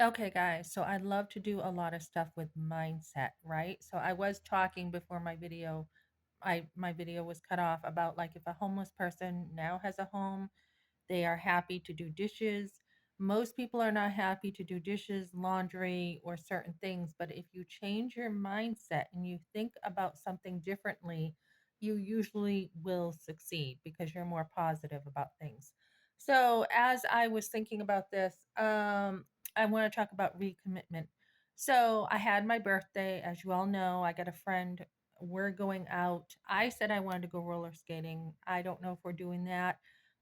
Okay, guys, so I love to do a lot of stuff with mindset, right? So I was talking before my video was cut off about like if a homeless person now has a home, they are happy to do dishes. Most people are not happy to do dishes, laundry, or certain things, but if you change your mindset and you think about something differently, you usually will succeed because you're more positive about things. So, as I was thinking about this, I want to talk about recommitment. So, I had my birthday, as you all know. I got a friend. We're going out. I said I wanted to go roller skating. I don't know if we're doing that.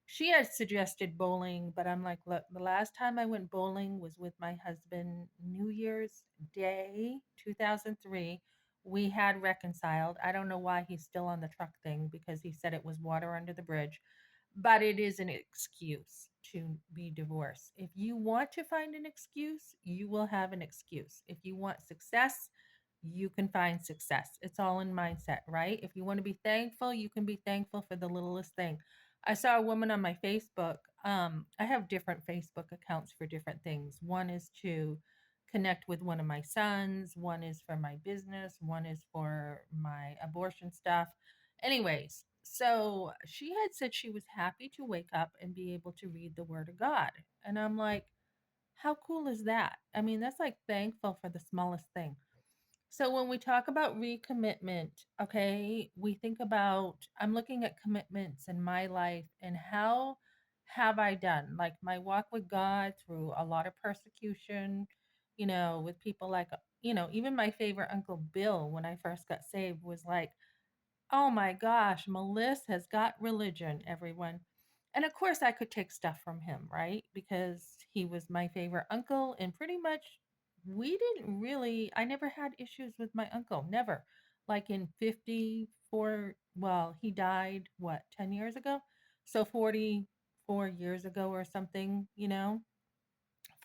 She had suggested bowling, but I'm like, look, the last time I went bowling was with my husband, New Year's Day, 2003. We had reconciled. I don't know why he's still on the truck thing because he said it was water under the bridge, but it is an excuse to be divorced. If you want to find an excuse, you will have an excuse. If you want success, you can find success. It's all in mindset, right? If you want to be thankful, you can be thankful for the littlest thing. I saw a woman on my Facebook. I have different Facebook accounts for different things. One is to connect with one of my sons, one is for my business, one is for my abortion stuff. Anyways, so she had said she was happy to wake up and be able to read the Word of God. And I'm like, how cool is that? I mean, that's like thankful for the smallest thing. So when we talk about recommitment, okay, we think about I'm looking at commitments in my life and how have I done? Like my walk with God through a lot of persecution, with people like, even my favorite Uncle Bill when I first got saved was like, oh my gosh, Melissa has got religion, everyone. And of course, I could take stuff from him, right? Because he was my favorite uncle. And pretty much, we didn't really, I never had issues with my uncle, never. Like in 54, well, he died, what, 10 years ago? So 44 years ago or something,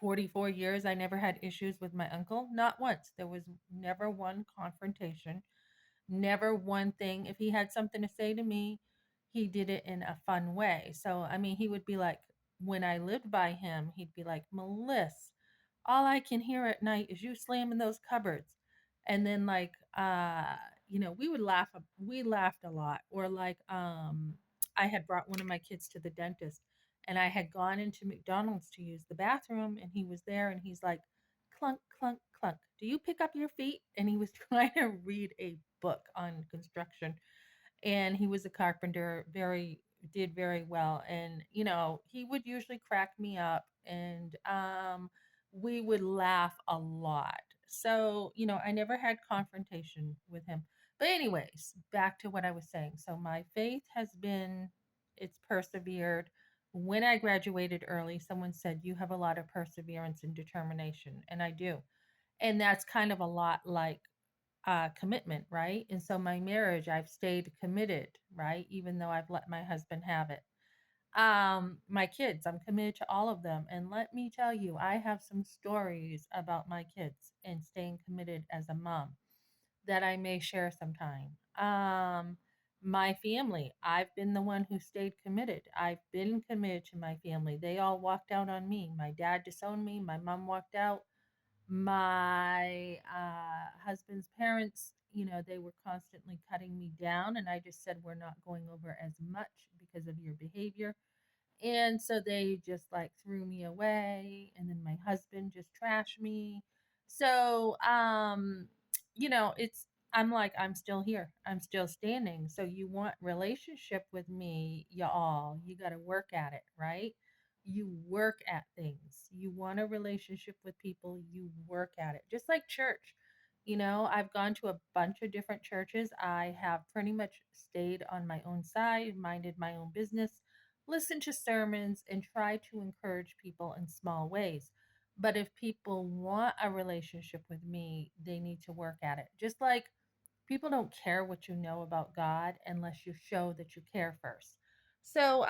44 years, I never had issues with my uncle. Not once. There was never one confrontation. Never one thing. If he had something to say to me, he did it in a fun way. So, I mean, he would be like, when I lived by him, he'd be like, Melissa, all I can hear at night is you slamming those cupboards. And then we would laugh. We laughed a lot. Or like, I had brought one of my kids to the dentist and I had gone into McDonald's to use the bathroom and he was there and he's like, clunk, clunk, clunk. Do you pick up your feet? And he was trying to read a book on construction and he was a carpenter, very did very well. And he would usually crack me up and we would laugh a lot. So, I never had confrontation with him. But anyways, back to what I was saying. So my faith has been it's persevered. When I graduated early, someone said you have a lot of perseverance and determination, and I do. And that's kind of a lot like commitment, right? And so my marriage, I've stayed committed, right? Even though I've let my husband have it. My kids, I'm committed to all of them. And let me tell you, I have some stories about my kids and staying committed as a mom that I may share sometime. My family, I've been the one who stayed committed. I've been committed to my family. They all walked out on me. My dad disowned me. My mom walked out. My husband's parents, they were constantly cutting me down, and I just said, we're not going over as much because of your behavior. And so they just like threw me away, and then my husband just trashed me. So, it's I'm like I'm still here. I'm still standing. So you want relationship with me, y'all, you got to work at it, right? You work at things. You want a relationship with people, you work at it. Just like church. I've gone to a bunch of different churches. I have pretty much stayed on my own side, minded my own business, listen to sermons, and try to encourage people in small ways. But if people want a relationship with me, they need to work at it. Just like people don't care what you know about God unless you show that you care first. So,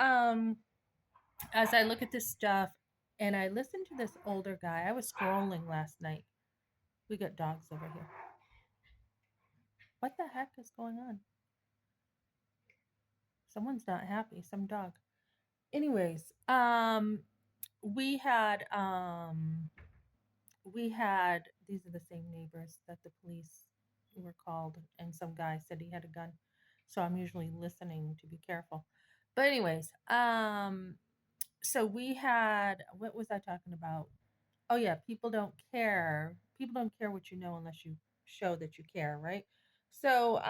as I look at this stuff and I listen to this older guy, I was scrolling last night. We got dogs over here. What the heck is going on? Someone's not happy, some dog. Anyways, we had we had, these are the same neighbors that the police were called, and some guy said he had a gun. So I'm usually listening to be careful. But anyways, so we had, what was I talking about? Oh yeah, people don't care. People don't care what you know unless you show that you care, right? So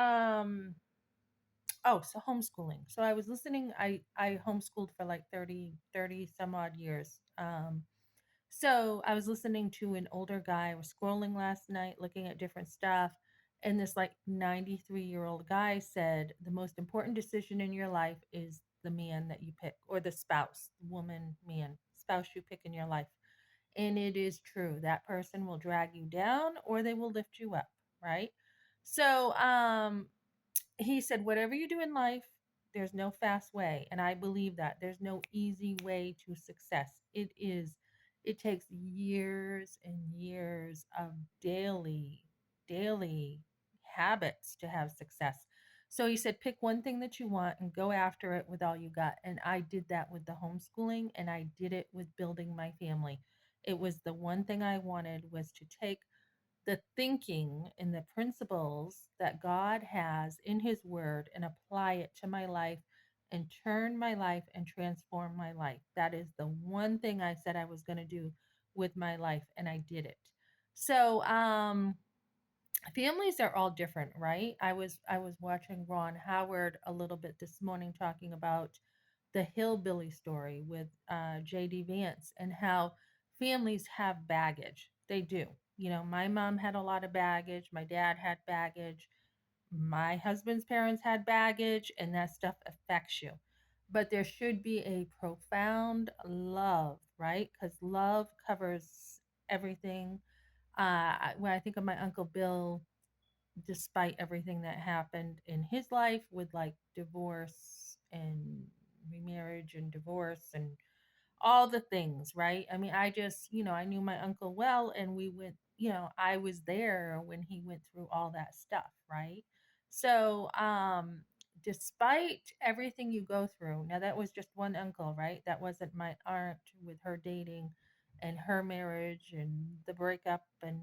oh, so homeschooling. So I was listening, I homeschooled for like 30 some odd years. So I was listening to an older guy. I was scrolling last night looking at different stuff, and this like 93-year-old guy said the most important decision in your life is the man that you pick, or the spouse, woman, man, spouse you pick in your life. And it is true. That person will drag you down or they will lift you up, right? So he said, whatever you do in life, there's no fast way. And I believe that there's no easy way to success. It takes years and years of daily habits to have success. So he said, pick one thing that you want and go after it with all you got. And I did that with the homeschooling, and I did it with building my family. It was the one thing I wanted, was to take the thinking and the principles that God has in His Word and apply it to my life and turn my life and transform my life. That is the one thing I said I was going to do with my life, and I did it. So, families are all different, right? I was watching Ron Howard a little bit this morning talking about the hillbilly story with JD Vance, and how families have baggage. They do. You know, my mom had a lot of baggage, my dad had baggage, my husband's parents had baggage, and that stuff affects you. But there should be a profound love, right? Because love covers everything. When I think of my Uncle Bill, despite everything that happened in his life with like divorce and remarriage and divorce and all the things, right? I mean, I just, I knew my uncle well, and we went, I was there when he went through all that stuff, right? So, despite everything you go through, now that was just one uncle, right? That wasn't my aunt with her dating and her marriage and the breakup and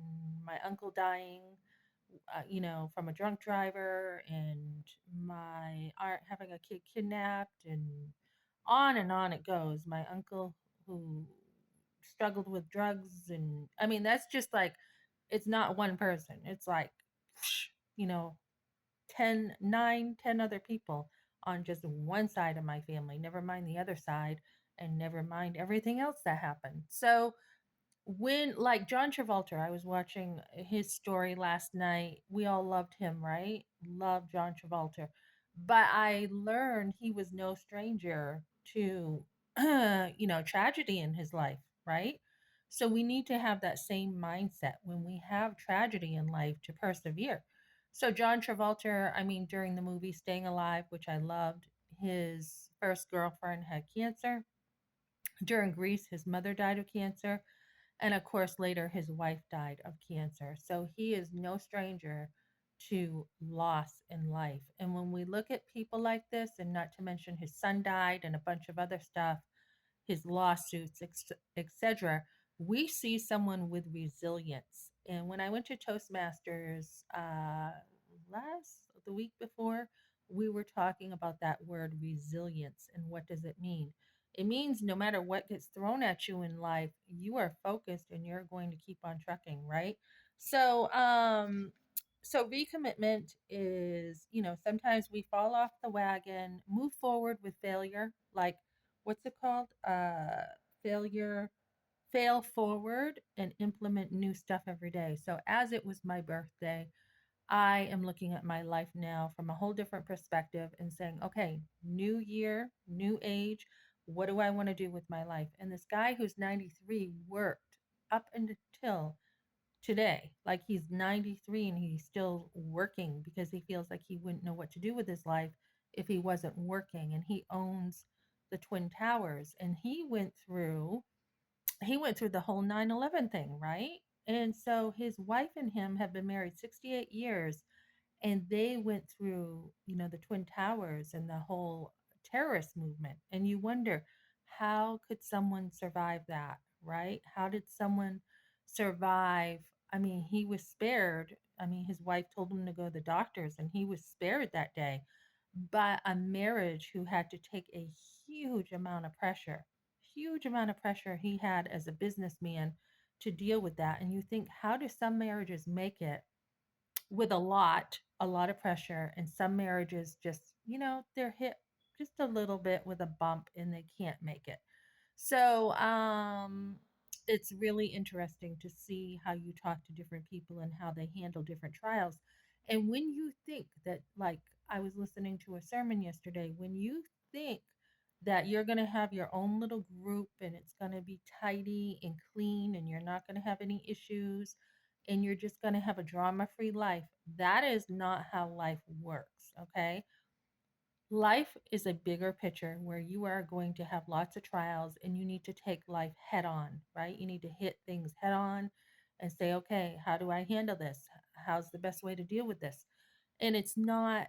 my uncle dying, from a drunk driver, and my aunt having a kid kidnapped, and on it goes. My uncle who struggled with drugs, and I mean, that's just like, it's not one person. It's like, you know, 10 other people on just one side of my family, never mind the other side, and never mind everything else that happened. So, when, like John Travolta, I was watching his story last night. We all loved him, right? Loved John Travolta. But I learned he was no stranger to tragedy in his life, right? So we need to have that same mindset when we have tragedy in life, to persevere. So John Travolta, I mean, during the movie Staying Alive, which I loved, his first girlfriend had cancer. During Grease, his mother died of cancer, and of course, later his wife died of cancer. So he is no stranger to loss in life. And when we look at people like this, and not to mention his son died and a bunch of other stuff, his lawsuits, etc., we see someone with resilience. And when I went to Toastmasters the week before, we were talking about that word resilience and what does it mean. It means no matter what gets thrown at you in life, you are focused and you're going to keep on trucking, right? So, so recommitment is, sometimes we fall off the wagon, move forward with failure, like, what's it called? Failure, fail forward and implement new stuff every day. So, as it was my birthday, I am looking at my life now from a whole different perspective and saying, okay, new year, new age. What do I want to do with my life? And this guy who's 93 worked up until today. Like, he's 93 and he's still working because he feels like he wouldn't know what to do with his life if he wasn't working. And he owns the Twin Towers, and he went through the whole 9/11 thing, right? And so his wife and him have been married 68 years, and they went through, the Twin Towers and the whole terrorist movement. And you wonder, how could someone survive that, right? How did someone survive. I mean, he was spared. I mean, his wife told him to go to the doctors and he was spared that day. But a marriage who had to take a huge amount of pressure he had as a businessman to deal with that. And you think, how do some marriages make it with a lot of pressure, and some marriages just, they're hit just a little bit with a bump and they can't make it. So, it's really interesting to see how you talk to different people and how they handle different trials. And when you think that, like, I was listening to a sermon yesterday, when you think that you're going to have your own little group and it's going to be tidy and clean and you're not going to have any issues and you're just going to have a drama free life, that is not how life works. Okay. Life is a bigger picture where you are going to have lots of trials and you need to take life head on, right? You need to hit things head on and say, okay, how do I handle this? How's the best way to deal with this? And it's not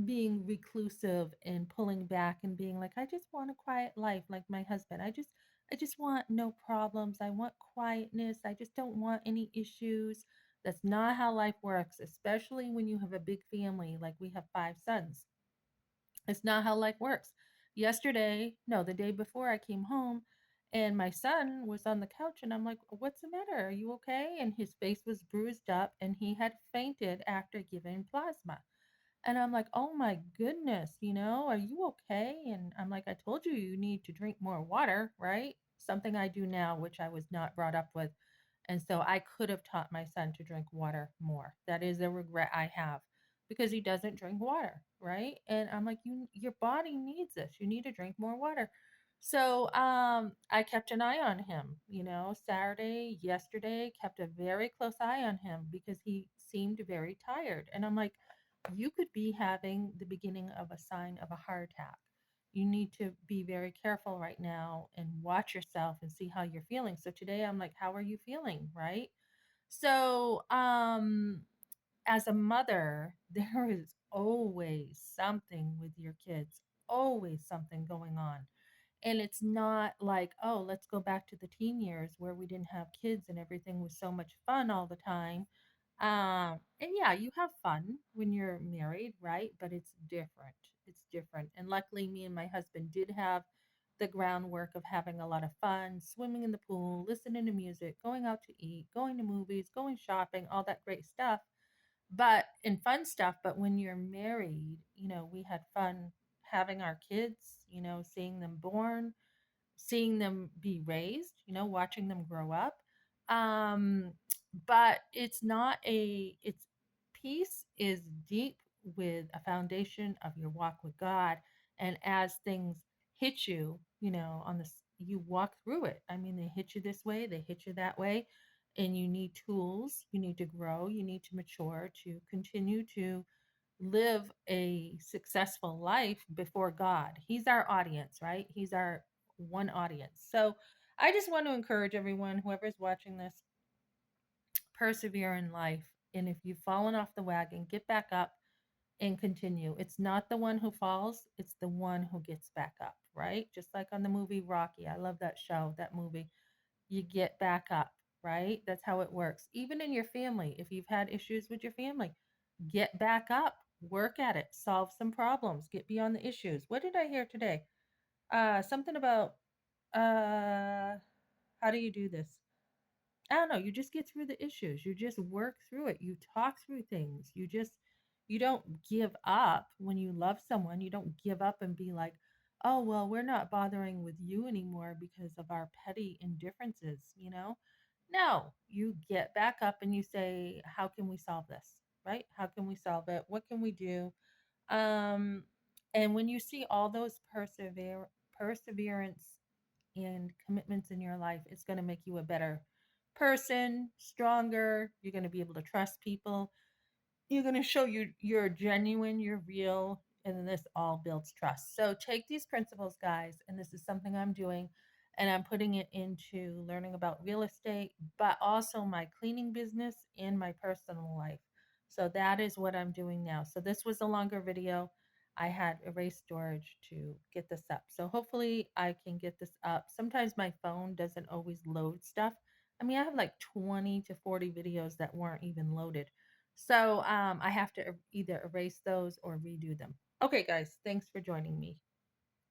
being reclusive and pulling back and being like, I just want a quiet life like my husband. I just want no problems. I want quietness. I just don't want any issues. That's not how life works, especially when you have a big family like we have 5 sons. It's not how life works. Yesterday, no, the day before I came home and my son was on the couch and I'm like, "What's the matter? Are you okay?" And his face was bruised up and he had fainted after giving plasma. And I'm like, "Oh my goodness, are you okay?" And I'm like, "I told you you need to drink more water, right?" Something I do now, which I was not brought up with. And so I could have taught my son to drink water more. That is a regret I have because he doesn't drink water, right? And I'm like, your body needs this. You need to drink more water. So I kept an eye on him, Saturday, yesterday, kept a very close eye on him because he seemed very tired. And I'm like, you could be having the beginning of a sign of a heart attack. You need to be very careful right now and watch yourself and see how you're feeling. So today I'm like, how are you feeling? Right. So, as a mother, there is always something with your kids, always something going on. And it's not like, oh, let's go back to the teen years where we didn't have kids and everything was so much fun all the time. And yeah, you have fun when you're married, right? But it's different. It's different. And luckily, me and my husband did have the groundwork of having a lot of fun, swimming in the pool, listening to music, going out to eat, going to movies, going shopping, all that great stuff. But and fun stuff. But when you're married, we had fun having our kids, seeing them born, seeing them be raised, watching them grow up. Um, but it's not it's peace is deep with a foundation of your walk with God. And as things hit you, on this, you walk through it. I mean, they hit you this way, they hit you that way. And you need tools, you need to grow, you need to mature to continue to live a successful life before God. He's our audience, right? He's our one audience. So I just want to encourage everyone, whoever's watching this, persevere in life. And if you've fallen off the wagon, get back up and continue. It's not the one who falls, it's the one who gets back up, right? Just like on the movie Rocky. I love that show, that movie. You get back up, right? That's how it works. Even in your family, if you've had issues with your family, get back up, work at it, solve some problems, get beyond the issues. What did I hear today? Something about how do you do this? I don't know. You just get through the issues. You just work through it. You talk through things. You don't give up when you love someone. You don't give up and be like, oh, well, we're not bothering with you anymore because of our petty indifferences. No, you get back up and you say, how can we solve this? Right? How can we solve it? What can we do? Um, and when you see all those perseverance and commitments in your life, it's going to make you a better person, stronger. You're going to be able to trust people. You're going to show you're genuine, you're real, and then this all builds trust. So take these principles, guys, and this is something I'm doing, and I'm putting it into learning about real estate, but also my cleaning business and my personal life. So that is what I'm doing now. So this was a longer video. I had erased storage to get this up. So hopefully I can get this up. Sometimes my phone doesn't always load stuff. I mean, I have like 20 to 40 videos that weren't even loaded. So I have to either erase those or redo them. Okay, guys, thanks for joining me.